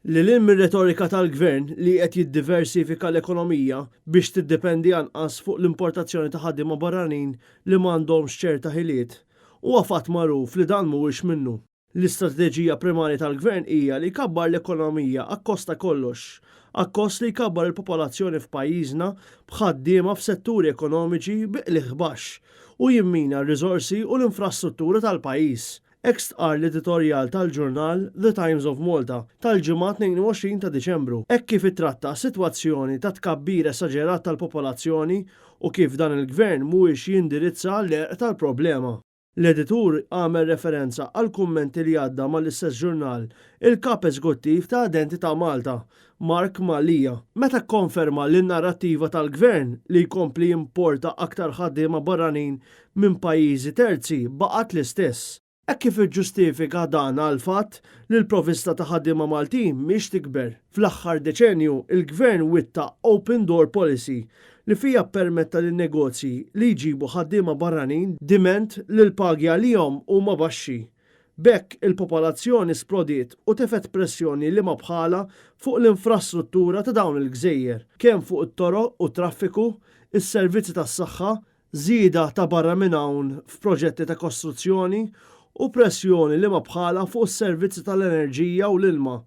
Lil hinn mir-retorika tal-gvern li qed jiddiversifika l-ekonomija biex tiddependi anqas fuq l-importazzjoni ta' ħaddiema barranin li m'għandhomx ċerta ħiliet, huwa fatt magħruf li dan mhuwiex minnu. L-istrateġija primarja tal-gvern hija li jkabbar l-ekonomija akkosta kollox, akkost li jkabbar il-popolazzjoni f'pajjiżna b'ħaddiema f'setturi ekonomiċi biqlieħ baxx u jimmina r-riżorsi u l-infrastruttura tal-pajjiż. Ekst qal l-editorjal tal-ġurnal The Times of Malta tal-ġimgħa 22 ta' Diċembru, hekk kif ittratta sitwazzjoni ta' tkabbir esaġerat tal-popolazzjoni u kif dan il-gvern mhuwiex jindirizza l-għerq tal-problema. L-editur għamel referenza għal kummenti li għadda mal-istess ġurnal il-kap eżekuttiv ta' Identità Malta, Mark Malija, meta kkonferma li n-narrattiva tal-gvern li jkompli jimporta aktar ħaddiema barranin minn pajjiżi terzi baqgħet l-istess. Hekk kif iġġustifika dan għal fatt li l-provista ta' ħaddiema Maltin mhix tikber. Fl-aħħar deċenju il-gvern witta Open Door Policy li fija permetta lin negozji li jġibu ħaddiema barranin diment li l-pagi għalihom huma baxxi. B'hekk il-popolazzjoni splodiet u tefet pressjoni li ma bħala fuq l-infrastruttura ta' dawn il-gżejjer, kemm fuq it-toroq u traffiku, is-servizzi tas-saħħa, żieda ta' barra minn hawn f'proġetti ta' kostruzzjoni u pressjoni li ma bħala fuq is-servizzi tal-enerġija u l-ilma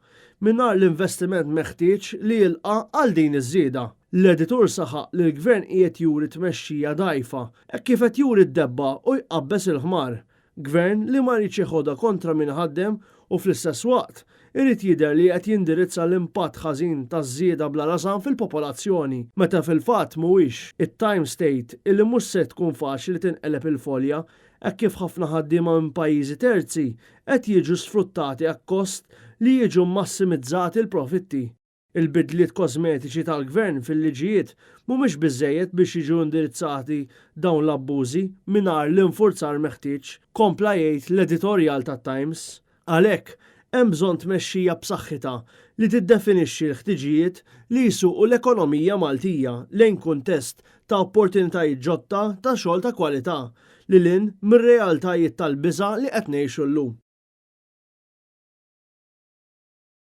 mingħajr l-investiment meħtieġ li jilqa' għal din iż-żieda. L-editur saħaq li l-gvern qiegħed juri tmexxija dgħajfa hekk kif qed juri d-debba u jqabbes il-ħmar. Gvern li ma rridx jieħodha kontra min ħaddem u fl-istess waqt irid jidher li qed jindirizza l-impatt ħażin taż-żieda bla rasam fil-popolazzjoni, meta fil-fatt mhuwiex it-time state illi mhux se tkun faċli tinqeleb il-folja hekk kif ħafna ħaddiema minn pajjiżi terzi qed jiġu sfruttati akkost li jiġu massimizzati l-profitti. Il-bidliet kosmetiċi tal-gvern fil-liġijiet mhumiex biżżejjed biex jiġu indirizzati dawn l-abbużi mingħajr l-infurzar meħtieġ, kompla jgħid l-editorjal tat-Times. Għalhekk hemm bżonn tmexxija b'saħħitha li tiddefinixxi l-ħtiġijiet li jsuqu l-ekonomija Maltija lejn kuntest ta' opportunitajiet ġodda ta' xogħol ta' kwalità lil hinn mir-realtajiet tal-biża' li qed ngħixu llum.